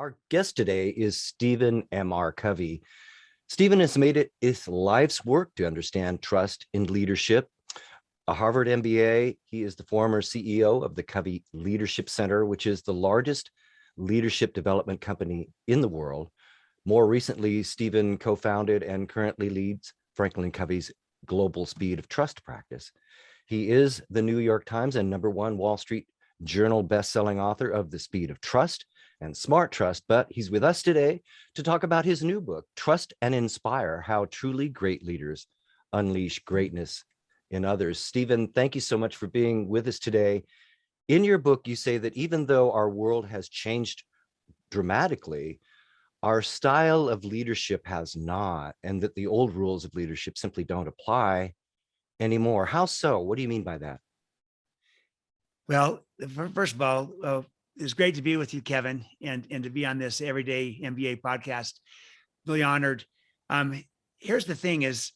Our guest today is Stephen MR Covey. Stephen has made it his life's work to understand trust in leadership. A Harvard MBA, he is the former CEO of the Covey Leadership Center, which is the largest leadership development company in the world. More recently, Stephen co-founded and currently leads Franklin Covey's Global Speed of Trust practice. He is the New York Times and #1 Wall Street Journal bestselling author of The Speed of Trust and Smart Trust, but he's with us today to talk about his new book, Trust and Inspire: How Truly Great Leaders Unleash Greatness in Others. Stephen, thank you so much for being with us today. In your book, you say that even though our world has changed dramatically, our style of leadership has not, and that the old rules of leadership simply don't apply anymore. How so? What do you mean by that? Well, first of all, it's great to be with you, Kevin, and to be on this Everyday MBA podcast. Really honored. Here's the thing is,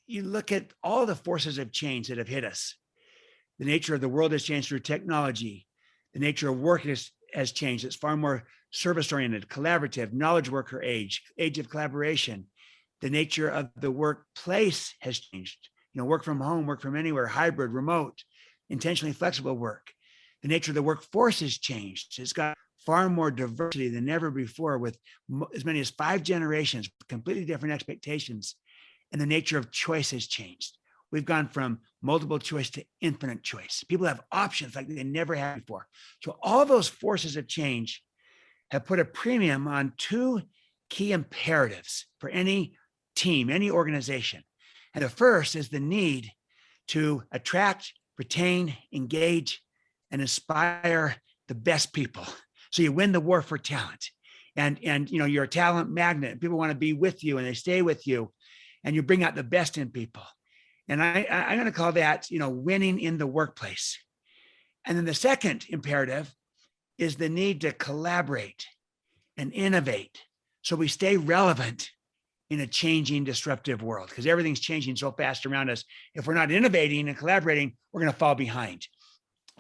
you look at all the forces of change that have hit us. The nature of the world has changed through technology. The nature of work has changed. It's far more service-oriented, collaborative, knowledge worker age of collaboration. The nature of the workplace has changed. Work from home, work from anywhere, hybrid, remote, intentionally flexible work. The nature of the workforce has changed. It's got far more diversity than ever before, with as many as 5 generations, completely different expectations. And the nature of choice has changed. We've gone from multiple choice to infinite choice. People have options like they never had before. So all those forces of change have put a premium on 2 key imperatives for any team, any organization. And the first is the need to attract, retain, engage, and inspire the best people. So you win the war for talent. And you're a talent magnet. People want to be with you and they stay with you, and you bring out the best in people. And I'm going to call that, winning in the workplace. And then the second imperative is the need to collaborate and innovate so we stay relevant in a changing, disruptive world, because everything's changing so fast around us. If we're not innovating and collaborating, we're going to fall behind.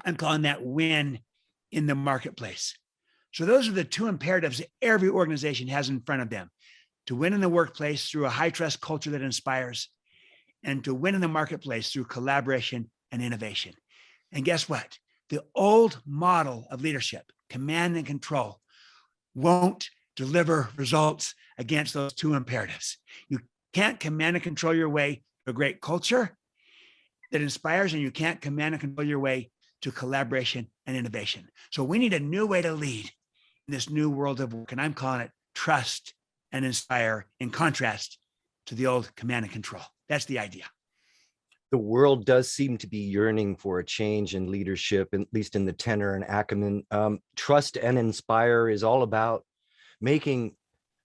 I'm calling that win in the marketplace. So those are the 2 imperatives that every organization has in front of them: to win in the workplace through a high trust culture that inspires, and to win in the marketplace through collaboration and innovation. And guess what? The old model of leadership, command and control, won't deliver results against those 2 imperatives. You can't command and control your way to a great culture that inspires, and you can't command and control your way to collaboration and innovation. So we need a new way to lead in this new world of work, and I'm calling it trust and inspire, in contrast to the old command and control. That's the idea. The world does seem to be yearning for a change in leadership, at least in the tenor and acumen. Trust and inspire is all about making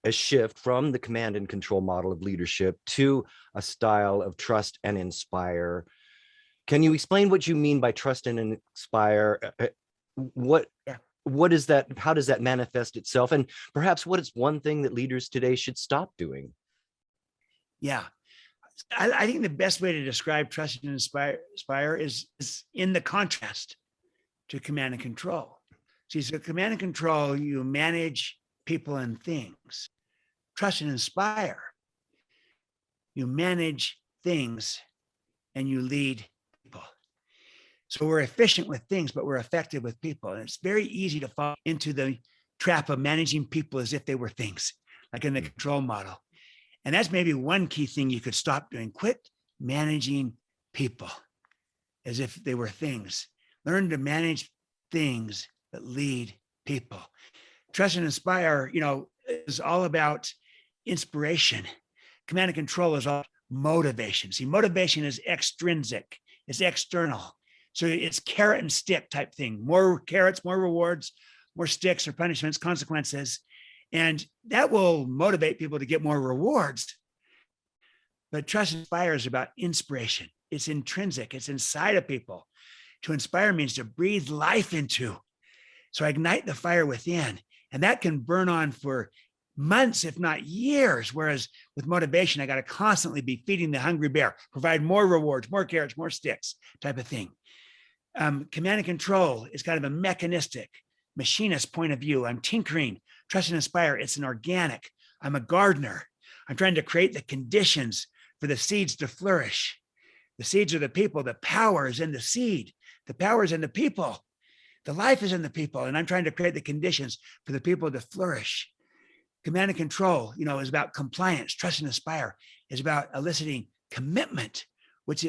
a shift from the command and control model of leadership to a style of trust and inspire. Can you explain what you mean by trust and inspire? What is that? How does that manifest itself? And perhaps what is one thing that leaders today should stop doing? Yeah. I think the best way to describe trust and inspire is in the contrast to command and control. See, so command and control, you manage people and things. Trust and inspire, you manage things and you lead people. So we're efficient with things, but we're effective with people. And it's very easy to fall into the trap of managing people as if they were things, like in the control model. And that's maybe one key thing you could stop doing. Quit managing people as if they were things. Learn to manage things that lead people. Trust and inspire, is all about inspiration. Command and control is all motivation. See, motivation is extrinsic, it's external. So it's carrot and stick type thing. More carrots, more rewards, more sticks or punishments, consequences. And that will motivate people to get more rewards. But trust and inspire is about inspiration. It's intrinsic. It's inside of people. To inspire means to breathe life into. So ignite the fire within. And that can burn on for months, if not years. Whereas with motivation, I got to constantly be feeding the hungry bear, provide more rewards, more carrots, more sticks type of thing. Command and control is kind of a mechanistic, machinist point of view. I'm tinkering, Trust and inspire, it's an organic. I'm a gardener. I'm trying to create the conditions for the seeds to flourish. The seeds are the people. The power is in the seed. The power is in the people. The life is in the people. And I'm trying to create the conditions for the people to flourish. Command and control, is about compliance. Trust and inspire is about eliciting commitment, which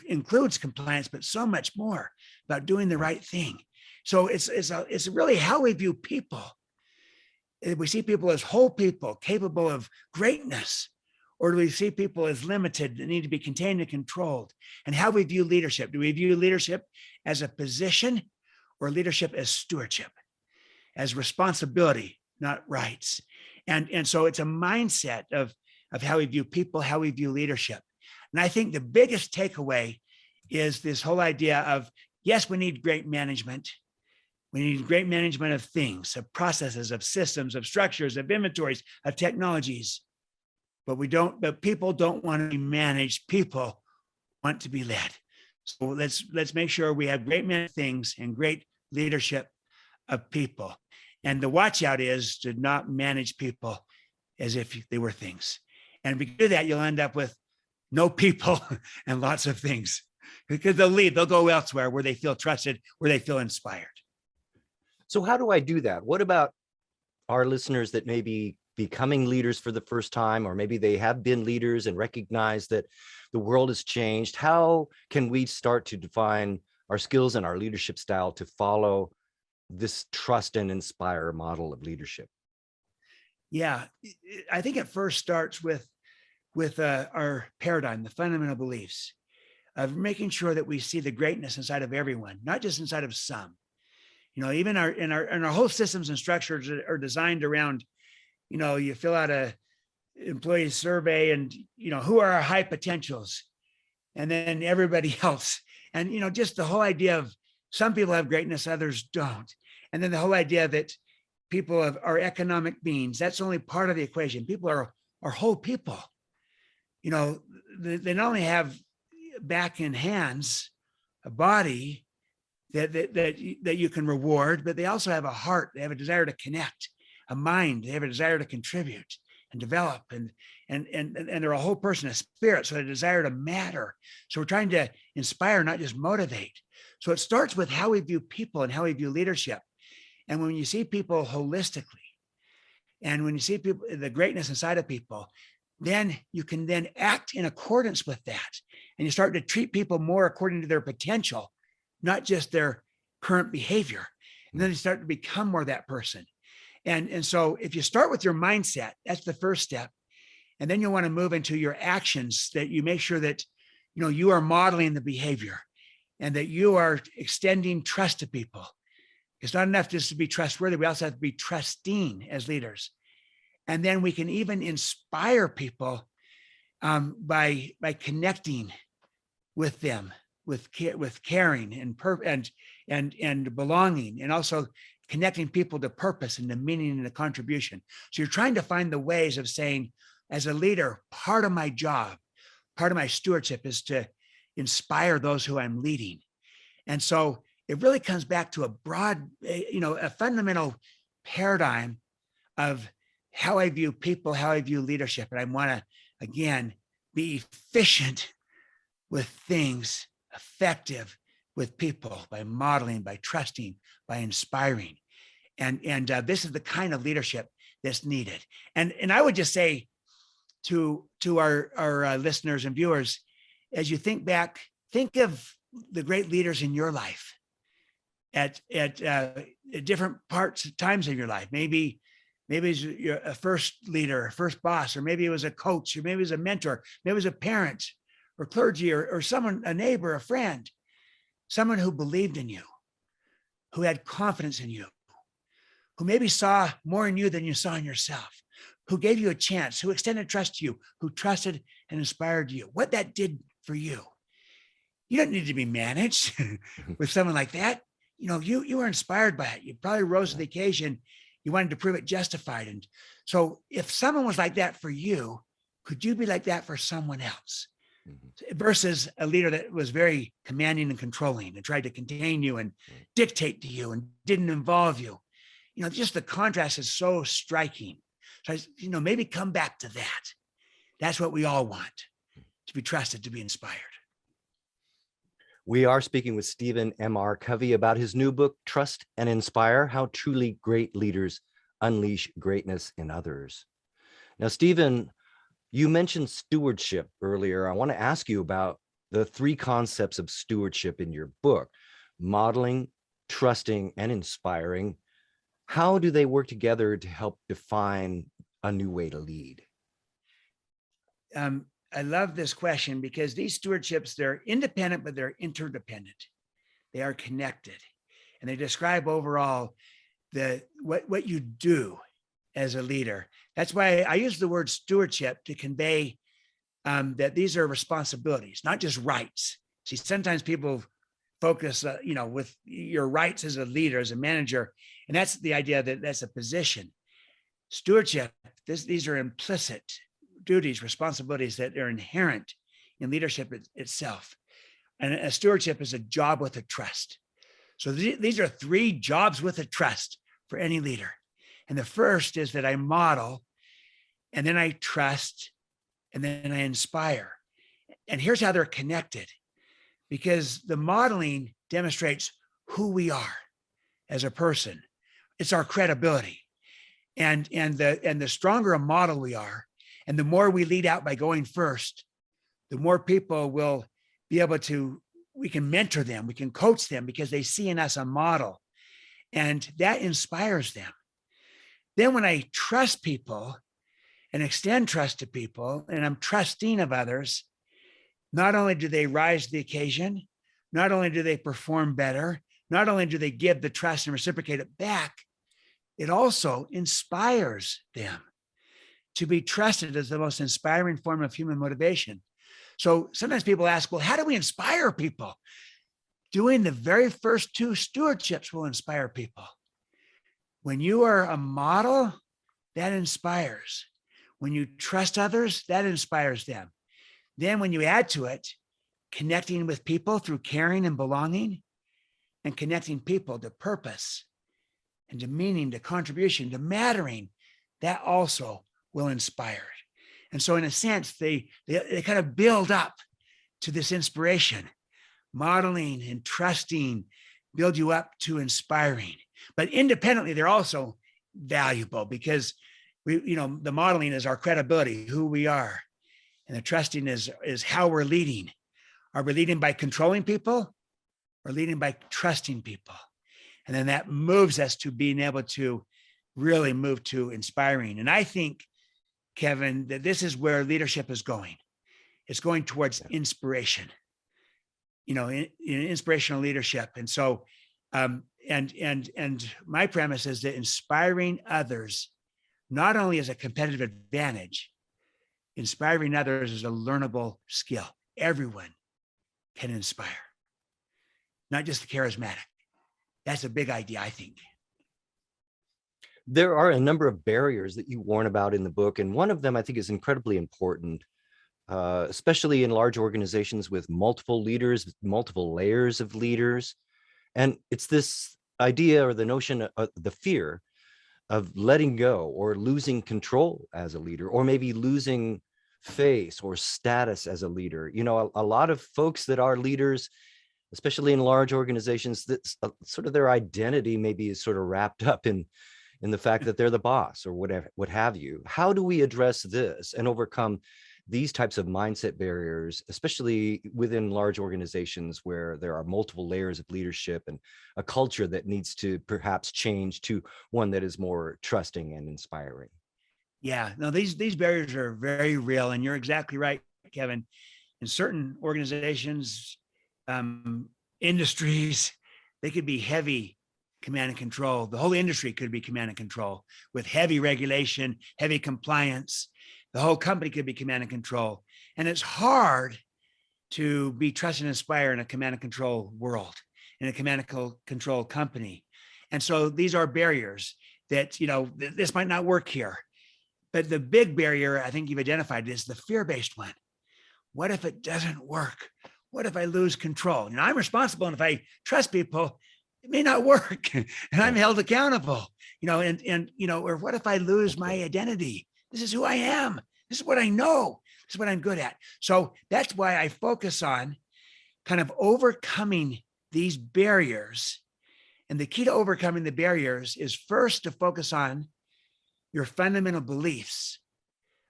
includes compliance, but so much more about doing the right thing. So it's really how we view people. We see people as whole people capable of greatness, or do we see people as limited that need to be contained and controlled? And how we view leadership. Do we view leadership as a position or leadership as stewardship, as responsibility, not rights? And so it's a mindset of how we view people, how we view leadership. And I think the biggest takeaway is this whole idea of, yes, we need great management. We need great management of things, of processes, of systems, of structures, of inventories, of technologies. But people don't want to be managed. People want to be led. So let's make sure we have great management of things and great leadership of people. And the watch out is to not manage people as if they were things. And if you do that, you'll end up with no people and lots of things, because they'll leave, they'll go elsewhere where they feel trusted, where they feel inspired. So how do I do that? What about our listeners that may be becoming leaders for the first time, or maybe they have been leaders and recognize that the world has changed? How can we start to define our skills and our leadership style to follow this trust and inspire model of leadership? Yeah, I think it first starts with our paradigm, the fundamental beliefs of making sure that we see the greatness inside of everyone, not just inside of some. Even our whole systems and structures are designed around, you fill out a employee survey and, who are our high potentials, and then everybody else. And, just the whole idea of some people have greatness, others don't. And then the whole idea that people are economic beings, that's only part of the equation. People are whole people. They not only have back and hands, a body that you can reward, but they also have a heart. They have a desire to connect, a mind. They have a desire to contribute and develop, and they're a whole person, a spirit. So a desire to matter. So we're trying to inspire, not just motivate. So it starts with how we view people and how we view leadership. And when you see people holistically, and when you see people, the greatness inside of people, then you can then act in accordance with that. And you start to treat people more according to their potential, not just their current behavior. And then you start to become more that person. And so if you start with your mindset, that's the first step. And then you want to move into your actions, that you make sure that, you are modeling the behavior and that you are extending trust to people. It's not enough just to be trustworthy. We also have to be trusting as leaders. And then we can even inspire people by connecting with them, with caring and belonging, and also connecting people to purpose and to meaning and to contribution. So you're trying to find the ways of saying, as a leader, part of my job, part of my stewardship is to inspire those who I'm leading. And so it really comes back to a broad, a fundamental paradigm of how I view people, how I view leadership. And I want to, again, be efficient with things, effective with people, by modeling, by trusting, by inspiring. And this is the kind of leadership that's needed. And I would just say to our listeners and viewers, as you think back, think of the great leaders in your life at different times in your life. Maybe you're a first leader, a first boss, or maybe it was a coach, or maybe it was a mentor, maybe it was a parent or clergy, or someone, a neighbor, a friend, someone who believed in you, who had confidence in you, who maybe saw more in you than you saw in yourself, who gave you a chance, who extended trust to you, who trusted and inspired you. What that did for you. You don't need to be managed with someone like that. You were inspired by it. You probably rose to the occasion. You wanted to prove it justified. And so if someone was like that for you, could you be like that for someone else? Versus a leader that was very commanding and controlling and tried to contain you and dictate to you and didn't involve you. just the contrast is so striking. So, maybe come back to that. That's what we all want, to be trusted, to be inspired. We are speaking with Stephen MR Covey about his new book, Trust and Inspire: How Truly Great Leaders Unleash Greatness in Others. Now, Stephen, you mentioned stewardship earlier. I want to ask you about the three concepts of stewardship in your book: modeling, trusting, and inspiring. How do they work together to help define a new way to lead? I love this question because these stewardships, they're independent, but they're interdependent. They are connected, and they describe overall what you do as a leader. That's why I use the word stewardship to convey that these are responsibilities, not just rights. See, sometimes people focus, with your rights as a leader, as a manager, and that's the idea that that's a position. Stewardship, these are implicit duties, responsibilities that are inherent in leadership itself. And a stewardship is a job with a trust. So these are three jobs with a trust for any leader. And the first is that I model, and then I trust, and then I inspire. And here's how they're connected, because the modeling demonstrates who we are as a person. It's our credibility. And the stronger a model we are, and the more we lead out by going first, the more people will be able to, we can mentor them, we can coach them because they see in us a model, and that inspires them. Then when I trust people and extend trust to people, and I'm trusting of others, not only do they rise to the occasion, not only do they perform better, not only do they give the trust and reciprocate it back, it also inspires them. To be trusted is the most inspiring form of human motivation. So sometimes people ask, well, how do we inspire people? Doing the very first two stewardships will inspire people. When you are a model, that inspires. When you trust others, that inspires them. Then when you add to it, connecting with people through caring and belonging, and connecting people to purpose and to meaning, to contribution, to mattering, that also will inspire. And so in a sense, they kind of build up to this inspiration. Modeling and trusting build you up to inspiring. But independently, they're also valuable because the modeling is our credibility, who we are. And the trusting is how we're leading. Are we leading by controlling people or leading by trusting people? And then that moves us to being able to really move to inspiring. And I think, Kevin, that this is where leadership is going. It's going towards inspiration, in inspirational leadership. And so, and my premise is that inspiring others not only is a competitive advantage, inspiring others is a learnable skill. Everyone can inspire, not just the charismatic. That's a big idea, I think. There are a number of barriers that you warn about in the book, and one of them I think is incredibly important, especially in large organizations with multiple leaders, multiple layers of leaders. And it's this idea or the notion of the fear of letting go or losing control as a leader, or maybe losing face or status as a leader. A lot of folks that are leaders, especially in large organizations, that sort of their identity maybe is sort of wrapped up in the fact that they're the boss or whatever, what have you. How do we address this and overcome these types of mindset barriers, especially within large organizations where there are multiple layers of leadership and a culture that needs to perhaps change to one that is more trusting and inspiring? Yeah, no, these barriers are very real. And you're exactly right, Kevin. In certain organizations, industries, they could be heavy command and control. The whole industry could be command and control with heavy regulation, heavy compliance. The whole company could be command and control. And it's hard to be trust and inspire in a command and control world, in a command and control company. And so these are barriers that, this might not work here. But the big barrier I think you've identified is the fear-based one. What if it doesn't work? What if I lose control? I'm responsible. And if I trust people, it may not work and I'm held accountable, or what if I lose my identity? This is who I am. This is what I know. This is what I'm good at. So that's why I focus on kind of overcoming these barriers. And the key to overcoming the barriers is first to focus on your fundamental beliefs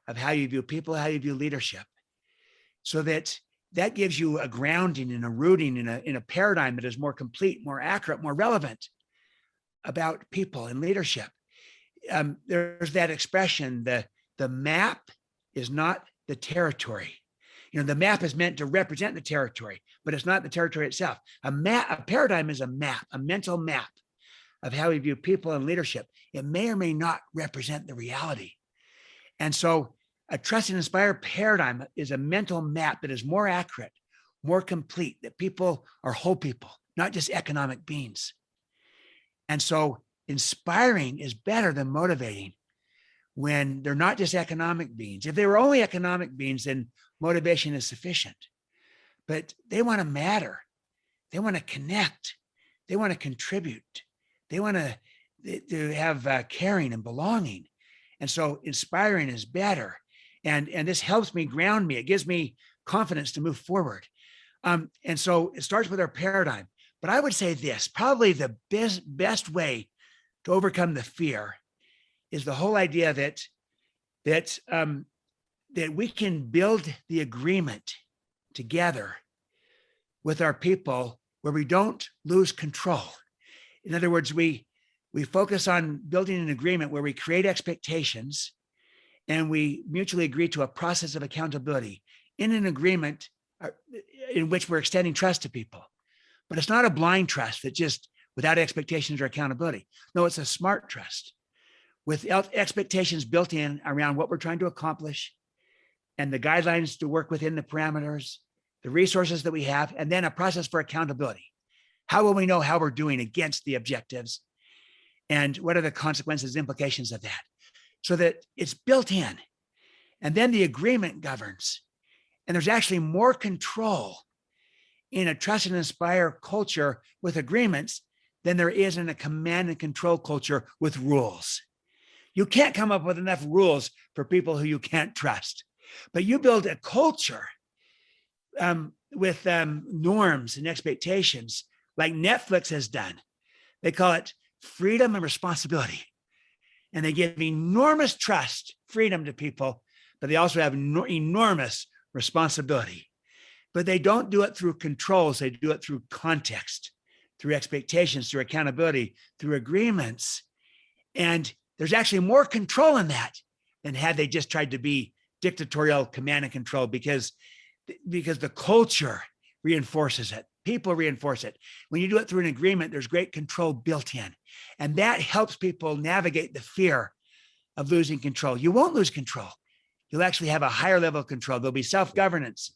of how you view people, how you view leadership, so that gives you a grounding and a rooting in a paradigm that is more complete, more accurate, more relevant about people and leadership. There's that expression, the map is not the territory. The map is meant to represent the territory, but it's not the territory itself. A paradigm is a map, a mental map of how we view people and leadership. It may or may not represent the reality. And so a trust and inspire paradigm is a mental map that is more accurate, more complete, that people are whole people, not just economic beings. And so inspiring is better than motivating when they're not just economic beings. If they were only economic beings, then motivation is sufficient. But they want to matter. They want to connect. They want to contribute. They want to have caring and belonging. And so inspiring is better. And this helps me ground me. It gives me confidence to move forward. And so it starts with our paradigm. But I would say this, probably the best way to overcome the fear is the whole idea that we can build the agreement together with our people where we don't lose control. In other words, we focus on building an agreement where we create expectations and we mutually agree to a process of accountability in an agreement in which we're extending trust to people. But it's not a blind trust that just without expectations or accountability. No, it's a smart trust with expectations built in around what we're trying to accomplish and the guidelines to work within the parameters, the resources that we have, and then a process for accountability. How will we know how we're doing against the objectives? And what are the consequences, implications of that? So that it's built in. And then the agreement governs. And there's actually more control in a trust and inspire culture with agreements than there is in a command and control culture with rules. You can't come up with enough rules for people who you can't trust. But you build a culture with norms and expectations like Netflix has done. They call it freedom and responsibility. And they give enormous trust, freedom to people, but they also have enormous responsibility. But they don't do it through controls. They do it through context, through expectations, through accountability, through agreements. And there's actually more control in that than had they just tried to be dictatorial command and control because the culture reinforces it. People reinforce it. When you do it through an agreement, there's great control built in. And that helps people navigate the fear of losing control. You won't lose control. You'll actually have a higher level of control. There'll be self-governance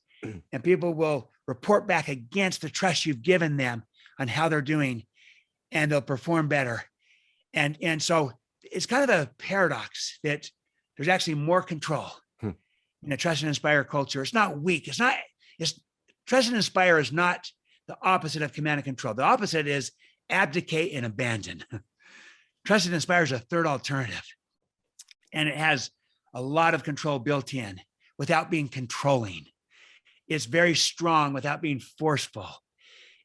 and people will report back against the trust you've given them on how they're doing and they'll perform better. And so it's kind of a paradox that there's actually more control in a trust and inspire culture. It's not weak. It's trust and inspire is not the opposite of command and control. The opposite is abdicate and abandon. Trust and inspire is a third alternative. And it has a lot of control built in without being controlling. It's very strong without being forceful.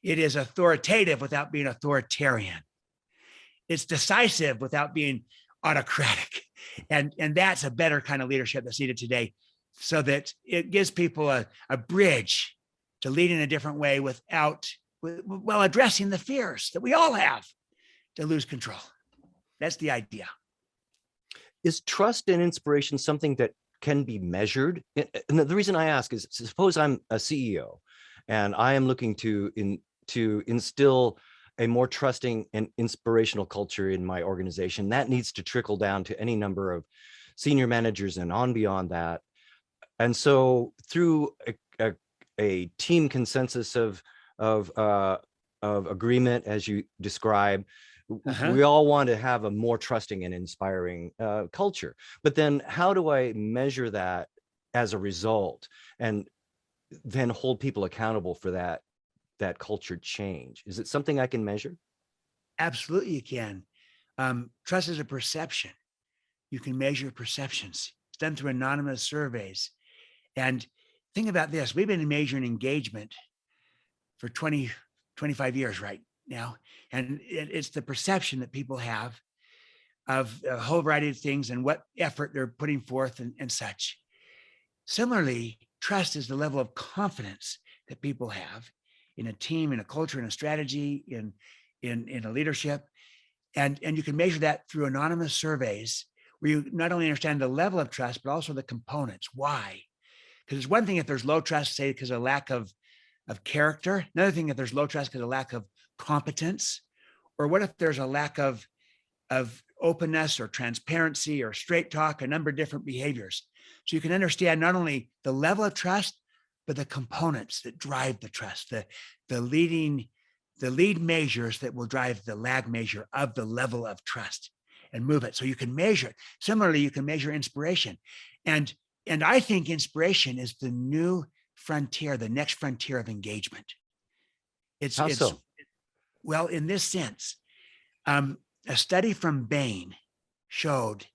It is authoritative without being authoritarian. It's decisive without being autocratic. And that's a better kind of leadership that's needed today so that it gives people a bridge to lead in a different way while addressing the fears that we all have to lose control. That's the idea. Is trust and inspiration something that can be measured? And the reason I ask is, suppose I'm a CEO and I am looking to instill a more trusting and inspirational culture in my organization. That needs to trickle down to any number of senior managers and on beyond that. And so through a team consensus of agreement, as you describe, we all want to have a more trusting and inspiring culture. But then how do I measure that as a result and then hold people accountable for that culture change? Is it something I can measure? Absolutely, you can. Trust is a perception. You can measure perceptions. It's done through anonymous surveys. And think about this. We've been measuring engagement for 20, 25 years right now. And it's the perception that people have of a whole variety of things and what effort they're putting forth and such. Similarly, trust is the level of confidence that people have in a team, in a culture, in a strategy, in a leadership. And you can measure that through anonymous surveys where you not only understand the level of trust, but also the components. Why? Because it's one thing if there's low trust, say, because of lack of character. Another thing if there's low trust because of lack of competence. Or what if there's a lack of openness or transparency or straight talk, a number of different behaviors. So you can understand not only the level of trust, but the components that drive the trust, the lead measures that will drive the lag measure of the level of trust and move it. So you can measure it. Similarly, you can measure inspiration. And I think inspiration is the new frontier, the next frontier of engagement. How so? Well, in this sense, a study from Bain showed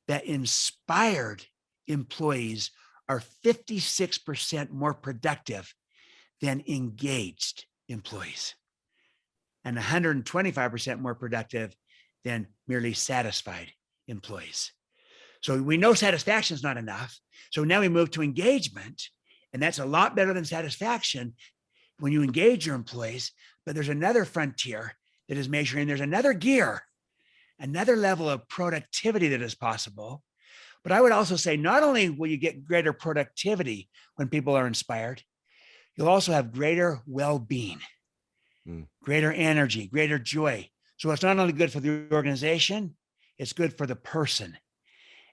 that inspired employees are 56% more productive than engaged employees and 125% more productive than merely satisfied employees. So we know satisfaction is not enough. So now we move to engagement, and that's a lot better than satisfaction when you engage your employees. But there's another frontier that is measuring, there's another gear, another level of productivity that is possible. But I would also say not only will you get greater productivity when people are inspired, you'll also have greater well-being, greater energy, greater joy. So it's not only good for the organization, it's good for the person.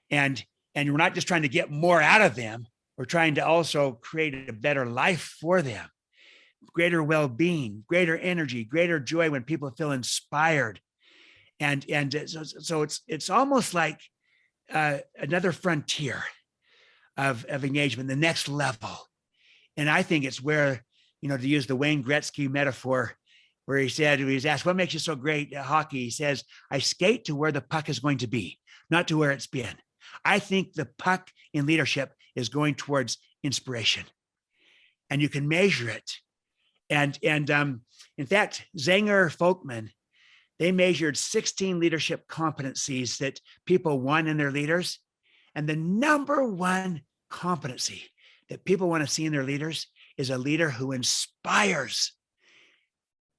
And we're not just trying to get more out of them, we're trying to also create a better life for them. Greater well-being, greater energy, greater joy when people feel inspired. And so it's almost like another frontier of engagement, the next level. And I think it's where, to use the Wayne Gretzky metaphor, where he was asked, what makes you so great at hockey? He says, I skate to where the puck is going to be, not to where it's been. I think the puck in leadership is going towards inspiration, and you can measure it. And in fact, Zenger Folkman, they measured 16 leadership competencies that people want in their leaders. And the number one competency that people want to see in their leaders is a leader who inspires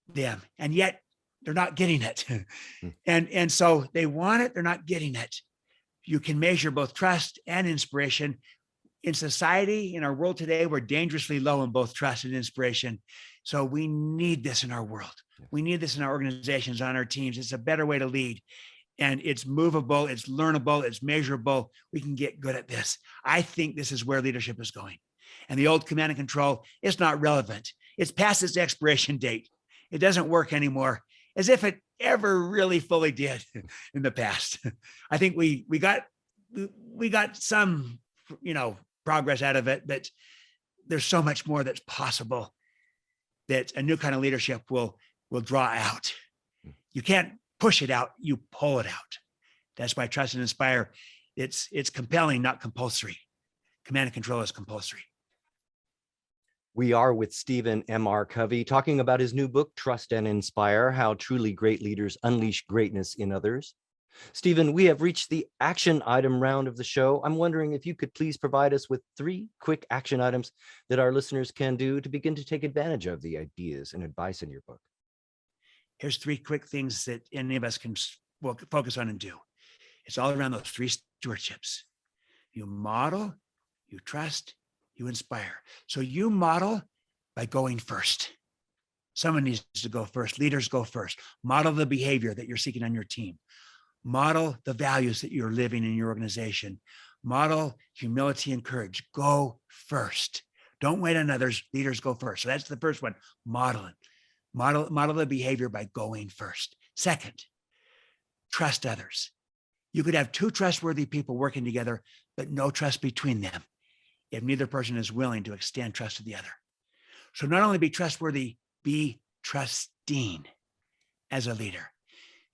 them. And yet they're not getting it. And so they want it, they're not getting it. You can measure both trust and inspiration. In society, in our world today, we're dangerously low in both trust and inspiration. So we need this in our world. We need this in our organizations, on our teams. It's a better way to lead. And it's movable, it's learnable, it's measurable. We can get good at this. I think this is where leadership is going. And the old command and control is not relevant. It's past its expiration date. It doesn't work anymore, as if it ever really fully did in the past. I think we got some, progress out of it, but there's so much more that's possible that a new kind of leadership will draw out. You can't push it out, you pull it out. That's why trust and inspire, it's compelling, not compulsory. Command and control is compulsory. We are with Stephen MR Covey talking about his new book, Trust and Inspire, How Truly Great Leaders Unleash Greatness in Others. Stephen, we have reached the action item round of the show. I'm wondering if you could please provide us with 3 quick action items that our listeners can do to begin to take advantage of the ideas and advice in your book. Here's 3 quick things that any of us can focus on and do. It's all around those 3 stewardships. You model, you trust, you inspire. So you model by going first. Someone needs to go first. Leaders go first. Model the behavior that you're seeking on your team. Model the values that you're living in your organization. Model humility and courage. Go first. Don't wait on others. Leaders go first. So that's the first one. Modeling. Model the behavior by going first. Second, trust others. You could have 2 trustworthy people working together, but no trust between them if neither person is willing to extend trust to the other. So not only be trustworthy, be trusting as a leader.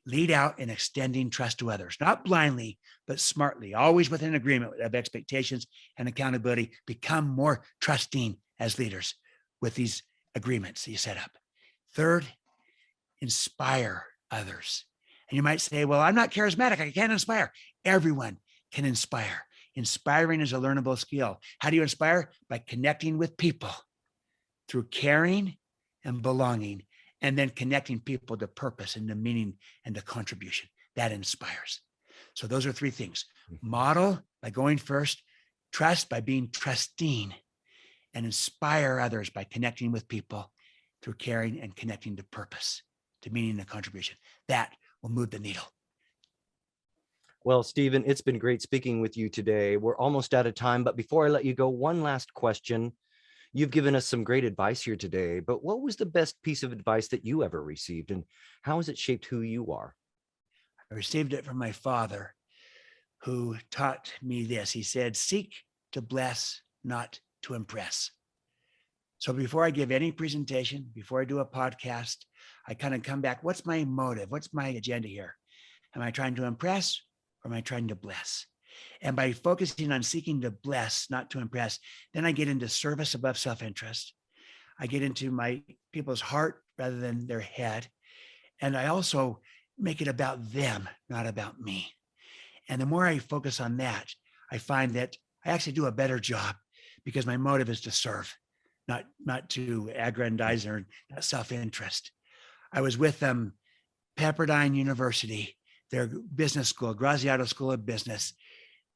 lead out in extending trust to others, not blindly, but smartly, always with an agreement of expectations and accountability. Become more trusting as leaders with these agreements that you set up. Third, inspire others. And you might say, well, I'm not charismatic. I can't inspire. Everyone can inspire. Inspiring is a learnable skill. How do you inspire? By connecting with people through caring and belonging, and then connecting people to purpose and to meaning and to contribution. That inspires. So those are three things. Model by going first, trust by being trusting, and inspire others by connecting with people through caring and connecting to purpose, to meaning and contribution. That will move the needle. Well, Stephen, it's been great speaking with you today. We're almost out of time, but before I let you go, one last question. You've given us some great advice here today, but what was the best piece of advice that you ever received, and how has it shaped who you are? I received it from my father, who taught me this. He said, seek to bless, not to impress. So before I give any presentation, before I do a podcast, I kind of come back. What's my motive? What's my agenda here? Am I trying to impress, or am I trying to bless? And by focusing on seeking to bless, not to impress, then I get into service above self-interest. I get into my people's heart rather than their head. And I also make it about them, not about me. And the more I focus on that, I find that I actually do a better job, because my motive is to serve, not to aggrandize or self-interest. I was with Pepperdine University, their business school, Graziato School of Business.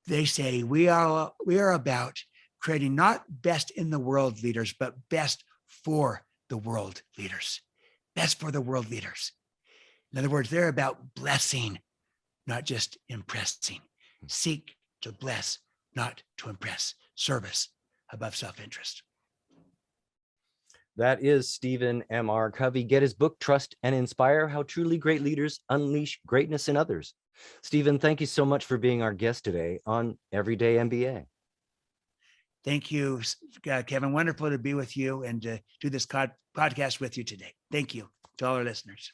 They say we are about creating not best in the world leaders, but best for the world leaders. Best for the world leaders. In other words, they're about blessing, not just impressing. Seek to bless, not to impress. Service above self-interest. That is Stephen MR Covey. Get his book, Trust and Inspire: How Truly Great Leaders Unleash Greatness in Others. Stephen, thank you so much for being our guest today on Everyday MBA. Thank you, Kevin. Wonderful to be with you and to do this podcast with you today. Thank you to all our listeners.